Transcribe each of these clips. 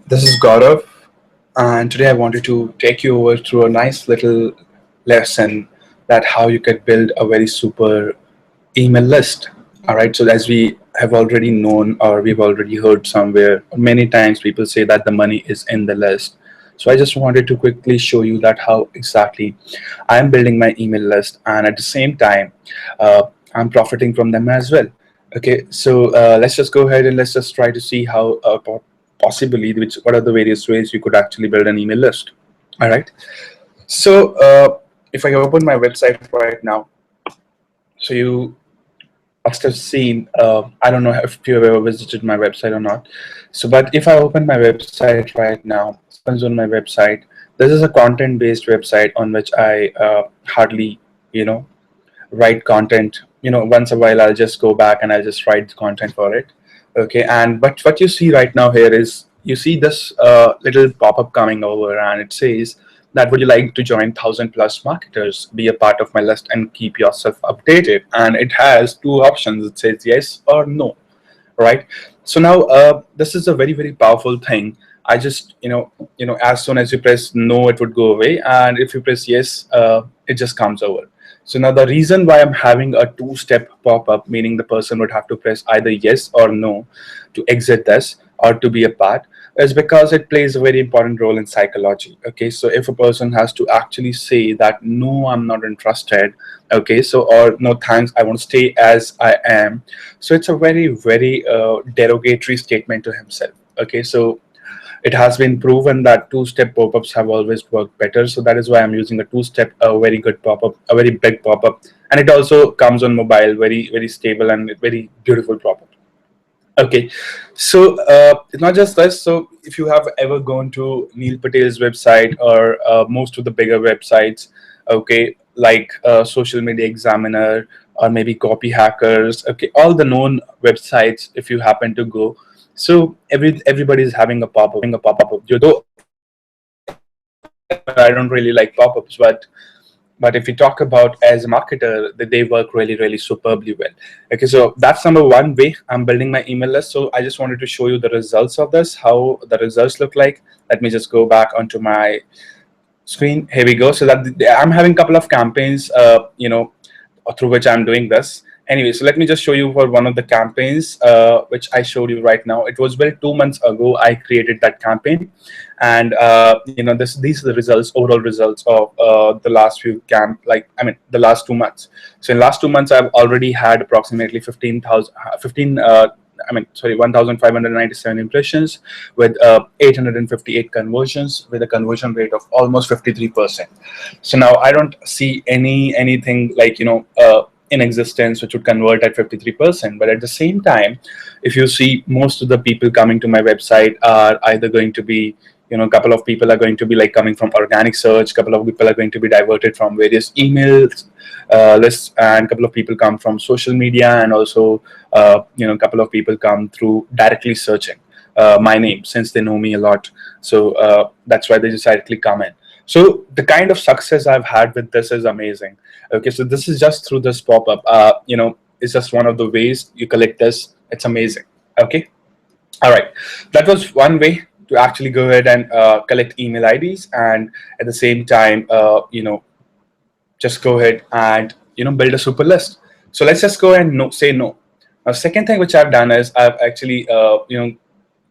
This is Gaurav, and today I wanted to take you over through a nice little lesson that how you can build a very super email list. All right, so as we have already known or we've already heard somewhere many times, people say that the money is in the list. So I just wanted to quickly show you that how exactly I am building my email list, and at the same time, I'm profiting from them as well. Okay, so let's just go ahead and let's just try to see how possibly which what are the various ways you could actually build an email list. All right, so if I open my website right now, so you must have seen, I don't know if you have ever visited my website or not. So, but if I open my website right now, opens on my website, this is a content-based website on which I hardly, write content. Once a while I'll just go back and I'll just write content for it. Okay, and but what you see right now here is you see this little pop-up coming over, and it says that would you like to join 1,000+ marketers, be a part of my list, and keep yourself updated. And it has two options. It says yes or no, right? So now this is a very powerful thing. I just as soon as you press no, it would go away, and if you press yes, it just comes over. So now the reason why I'm having a two-step pop-up, meaning the person would have to press either yes or no to exit this or to be a part, is because it plays a very important role in psychology. Okay, so if a person has to actually say that no, I'm not interested, okay, so or no thanks, I want to stay as I am, so it's a very derogatory statement to himself. Okay, so it has been proven that two-step pop-ups have always worked better, so that is why I'm using a two-step, a very good pop-up, a very big pop-up, and it also comes on mobile, very stable and very beautiful pop-up. Okay, so it's not just this. So if you have ever gone to Neil Patel's website or most of the bigger websites, okay, like Social Media Examiner or maybe Copy Hackers, okay, all the known websites, if you happen to go, so everybody is having a pop-up, though I don't really like pop-ups, but if you talk about as a marketer, they work really superbly well. Okay, so that's number one way I'm building my email list. So I just wanted to show you the results of this, how the results look like. Let me just go back onto my screen. Here we go. So that I'm having a couple of campaigns, through which I'm doing this. Anyway, so let me just show you for one of the campaigns which I showed you right now. It was built 2 months ago. I created that campaign, and these are the results, overall results of the last few the last 2 months. So in last 2 months, I've already had approximately 1,597 impressions with 858 conversions with a conversion rate of almost 53%. So now I don't see anything like in existence which would convert at 53%. But at the same time, if you see, most of the people coming to my website are either going to be, a couple of people are going to be like coming from organic search, couple of people are going to be diverted from various emails lists, and a couple of people come from social media, and also a couple of people come through directly searching my name, since they know me a lot. So that's why they just directly come in. So the kind of success I've had with this is amazing. Okay, so this is just through this pop-up. It's just one of the ways you collect this. It's amazing. Okay, all right. That was one way to actually go ahead and collect email IDs, and at the same time, just go ahead and build a super list. So let's just go and say no. Now, second thing which I've done is I've actually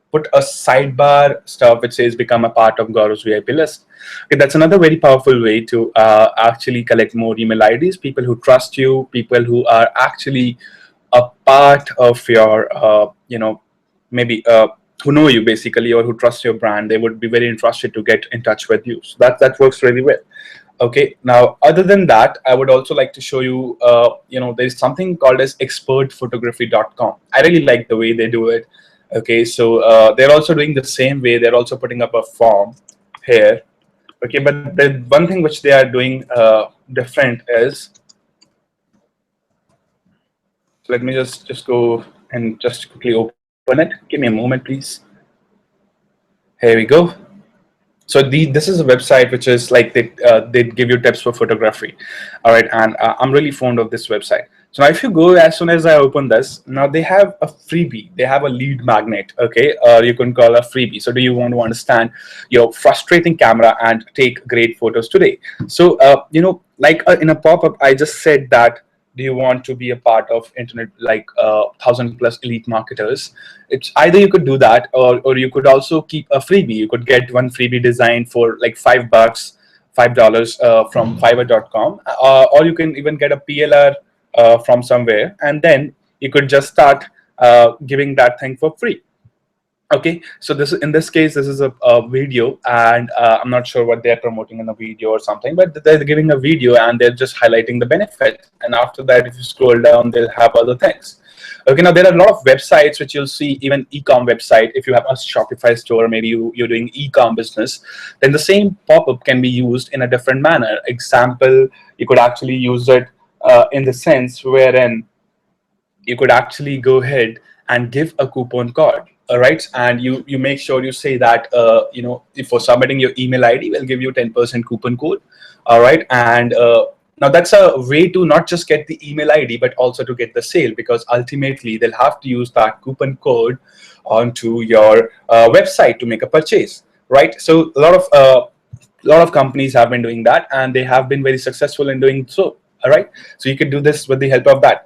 put a sidebar stuff which says become a part of Gaurav's VIP list. Okay, that's another very powerful way to actually collect more email IDs, people who trust you, people who are actually a part of your, maybe who know you basically, or who trust your brand. They would be very interested to get in touch with you. So that works really well. Okay, now other than that, I would also like to show you, there's something called as expertphotography.com. I really like the way they do it. Okay, so they're also doing the same way. They're also putting up a form here. Okay, but the one thing which they are doing different is, so let me just go and just quickly open it. Give me a moment, please. Here we go. So this is a website which is like they give you tips for photography. All right, and I'm really fond of this website. So now if you go, as soon as I open this, now they have a freebie. They have a lead magnet, okay? Or you can call a freebie. So do you want to understand your frustrating camera and take great photos today? So, like in a pop-up, I just said that, do you want to be a part of internet like 1,000+ elite marketers? It's either you could do that, or you could also keep a freebie. You could get one freebie designed for like $5, $5 from Fiverr.com, or you can even get a PLR from somewhere, and then you could just start giving that thing for free. Okay, so this, in this case, this is a video, and I'm not sure what they're promoting in the video or something, but they're giving a video and they're just highlighting the benefit. And after that, if you scroll down, they'll have other things. Okay, now there are a lot of websites which you'll see, even e-com website. If you have a Shopify store, maybe you're doing e-com business, then the same pop-up can be used in a different manner. Example, you could actually use it in the sense wherein you could actually go ahead and give a coupon code. All right, and you make sure you say that if for submitting your email ID, we'll give you 10% coupon code. All right, and now that's a way to not just get the email ID, but also to get the sale, because ultimately they'll have to use that coupon code onto your website to make a purchase. Right, so a lot of companies have been doing that, and they have been very successful in doing so. All right, so you could do this with the help of that.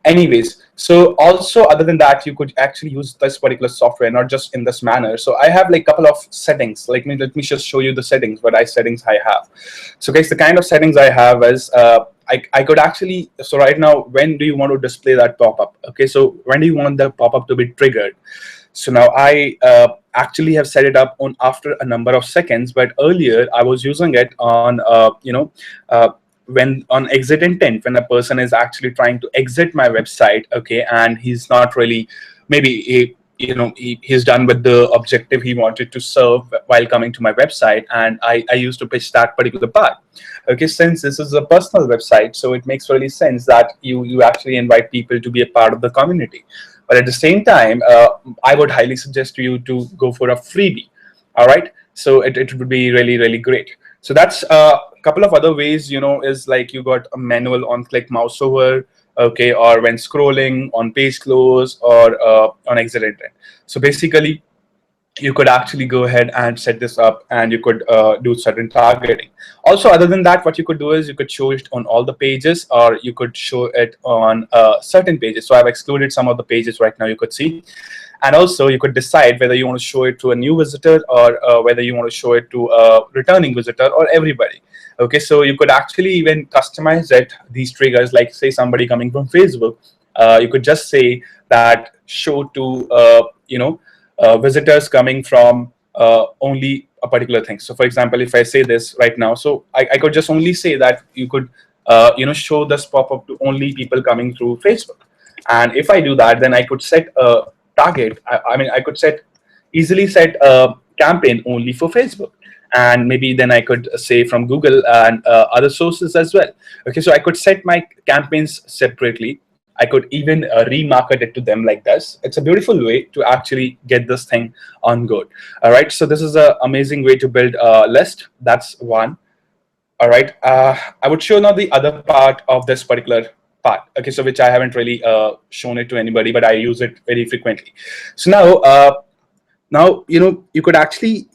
Anyways, so also other than that, you could actually use this particular software, not just in this manner. So I have like a couple of settings. Let me just show you the settings, settings I have. So guys, the kind of settings I have is I could actually, so right now, when do you want to display that pop-up? Okay, so when do you want the pop-up to be triggered? So now I actually have set it up on after a number of seconds, but earlier I was using it on when on exit intent, when a person is actually trying to exit my website, okay, and he's not really, maybe he's done with the objective he wanted to serve while coming to my website, and I used to pitch that particular part. Okay, since this is a personal website, so it makes really sense that you actually invite people to be a part of the community. But at the same time, I would highly suggest to you to go for a freebie. All right, so it would be really, really great. So that's a couple of other ways, is like you got a manual on click mouse over, okay, or when scrolling, on page close, or on exit intent. So basically, you could actually go ahead and set this up, and you could do certain targeting. Also, other than that, what you could do is you could show it on all the pages, or you could show it on certain pages. So I've excluded some of the pages right now, you could see. And also, you could decide whether you want to show it to a new visitor, or whether you want to show it to a returning visitor, or everybody. Okay, so you could actually even customize it, these triggers, like say somebody coming from Facebook, you could just say that show to visitors coming from only a particular thing. So for example, if I say this right now, so I could just only say that you could show this pop-up to only people coming through Facebook. And if I do that, then I could set a target. I could easily set a campaign only for Facebook, and maybe then I could say from Google and other sources as well. Okay, so I could set my campaigns separately. I could even remarket it to them like this. It's a beautiful way to actually get this thing on good. All right, so this is an amazing way to build a list. That's one. All right, I would show now the other part of this particular part. Okay, so which I haven't really shown it to anybody, but I use it very frequently. So now you could actually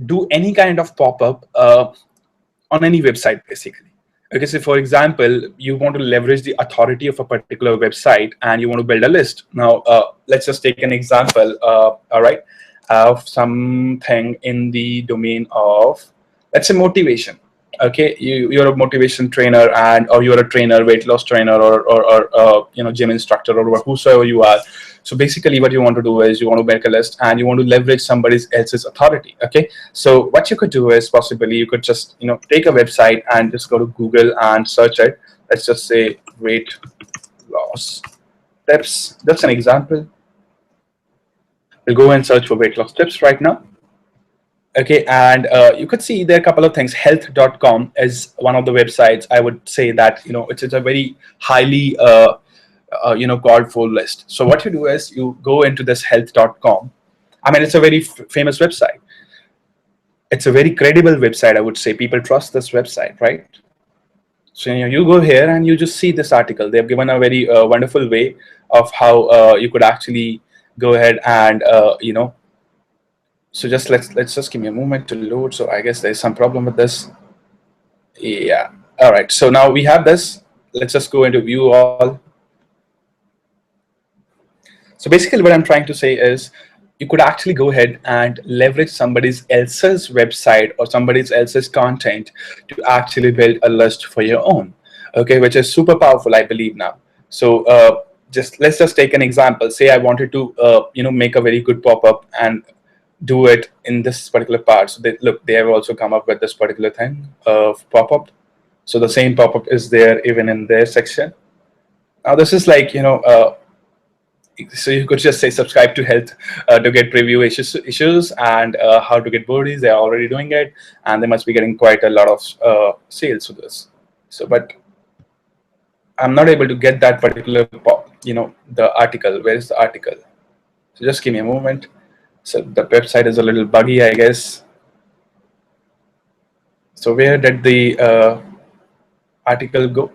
do any kind of pop-up on any website, basically. Okay, so for example, you want to leverage the authority of a particular website, and you want to build a list. Now, let's just take an example, all right, of something in the domain of, let's say, motivation. Okay, you're a motivation trainer, or you're a trainer, weight loss trainer, or gym instructor, or whosoever you are. So basically what you want to do is you want to make a list, and you want to leverage somebody else's authority. Okay, so what you could do is possibly you could just take a website and just go to Google and search it. Let's just say weight loss tips. That's an example. We'll go and search for weight loss tips right now. Okay, and you could see there are a couple of things. Health.com is one of the websites. I would say that it's a very highly called for list. So what you do is you go into this health.com. I mean, it's a very famous website. It's a very credible website, I would say. People trust this website, right? So you go here and you just see this article. They have given a very wonderful way of how you could actually go ahead and so just let's just give me a moment to load. So I guess there's some problem with this. Yeah. All right. So now we have this. Let's just go into view all. So basically what I'm trying to say is you could actually go ahead and leverage somebody else's website or somebody else's content to actually build a list for your own, okay, which is super powerful, I believe now. So just let's just take an example. Say I wanted to make a very good pop-up and do it in this particular part. So they have also come up with this particular thing of pop-up. So the same pop-up is there even in their section. Now this is like so you could just say subscribe to health to get preview issues and how to get bodies. They're already doing it, and they must be getting quite a lot of sales with this. So, but I'm not able to get that particular the article. Where is the article? So just give me a moment. So the website is a little buggy, I guess. So where did the article go?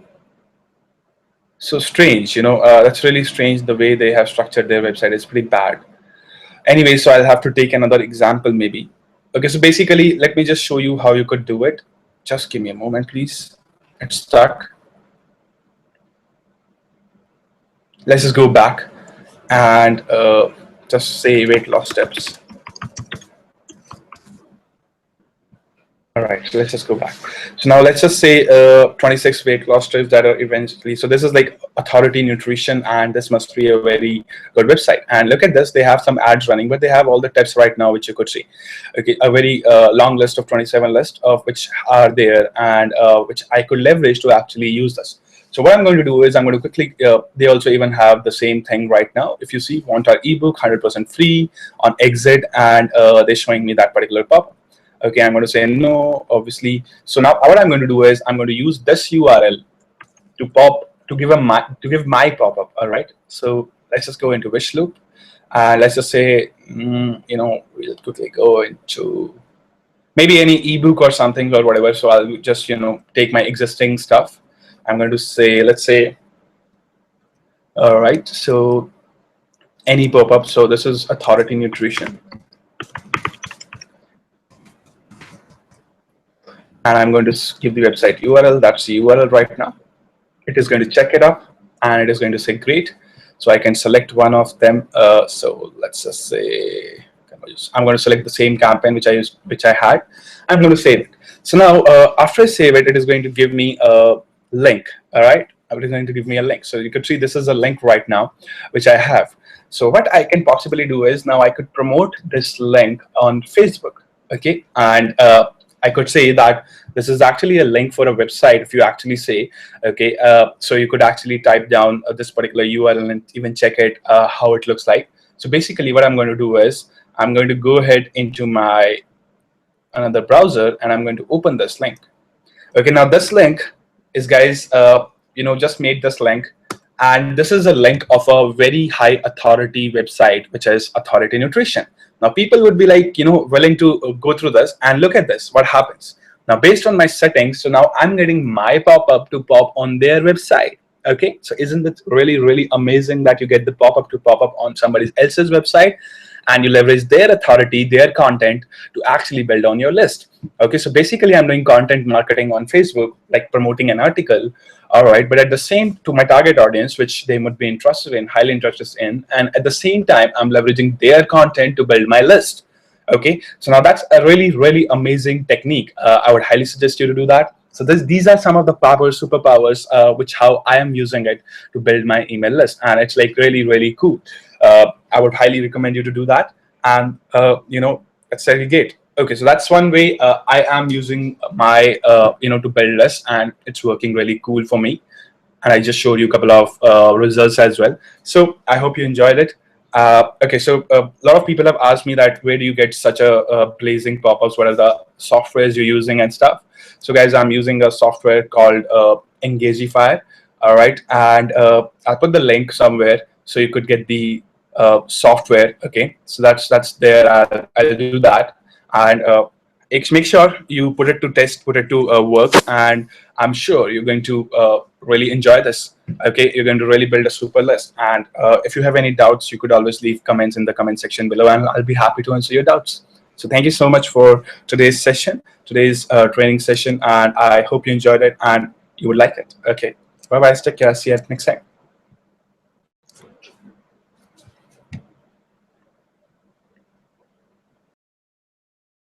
So strange, that's really strange. The way they have structured their website is pretty bad. Anyway, so I'll have to take another example maybe. Okay, so basically, let me just show you how you could do it. Just give me a moment, please. It's stuck. Let's just go back and just say weight loss steps. All right, so let's just go back. So now let's just say 26 weight loss tips that are eventually. So this is like Authority Nutrition, and this must be a very good website. And look at this, they have some ads running, but they have all the tips right now, which you could see. Okay, a very long list of 27 lists of which are there and which I could leverage to actually use this. So what I'm going to do is I'm going to quickly, they also even have the same thing right now. If you see, want our ebook 100% free on exit, and they're showing me that particular pop-up. Okay, I'm going to say no, obviously. So now what I'm going to do is I'm going to use this URL to give my pop-up. All right. So let's just go into wish loop. Let's just say, we'll quickly go into maybe any ebook or something or whatever. So I'll just, take my existing stuff. I'm going to say, let's say, all right. So any pop-up. So this is Authority Nutrition. And I'm going to give the website URL. That's the URL right now. It is going to check it up, and it is going to say great. So I can select one of them. So let's just say I'm going to select the same campaign which I had. I'm going to save it. So now after I save it, it is going to give me a link. All right, it is going to give me a link. So you could see this is a link right now which I have. So what I can possibly do is now I could promote this link on Facebook. Okay, and I could say that this is actually a link for a website. If you actually say, okay, so you could actually type down this particular URL and even check it how it looks like. So basically what I'm going to do is I'm going to go ahead into my another browser, and I'm going to open this link. Okay, now this link is, guys, just made this link, and this is a link of a very high authority website, which is Authority Nutrition. Now people would be like, willing to go through this and look at this, what happens. Now based on my settings, so now I'm getting my pop-up to pop on their website. Okay, so isn't it really, really amazing that you get the pop-up to pop up on somebody else's website, and you leverage their authority, their content to actually build on your list. Okay, so basically I'm doing content marketing on Facebook, like promoting an article. All right, but at the same to my target audience, which they would be interested in, highly interested in, and at the same time, I'm leveraging their content to build my list. Okay, so now that's a really, really amazing technique. I would highly suggest you to do that. So these are some of the superpowers, which how I am using it to build my email list, and it's like really, really cool. I would highly recommend you to do that, and it's really great. Okay, so that's one way I am using my to build lists, and it's working really cool for me. And I just showed you a couple of results as well. So I hope you enjoyed it. Okay, so a lot of people have asked me that where do you get such a blazing pop-ups? What are the softwares you're using and stuff? So guys, I'm using a software called Engagify. All right, and I'll put the link somewhere so you could get the software. Okay, so that's there. I'll do that. And make sure you put it to test, put it to work, and I'm sure you're going to really enjoy this. Okay, you're going to really build a super list. And if you have any doubts, you could always leave comments in the comment section below, and I'll be happy to answer your doubts. So thank you so much for today's session, today's training session, and I hope you enjoyed it and you would like it. Okay, bye bye. Take care. See you next time.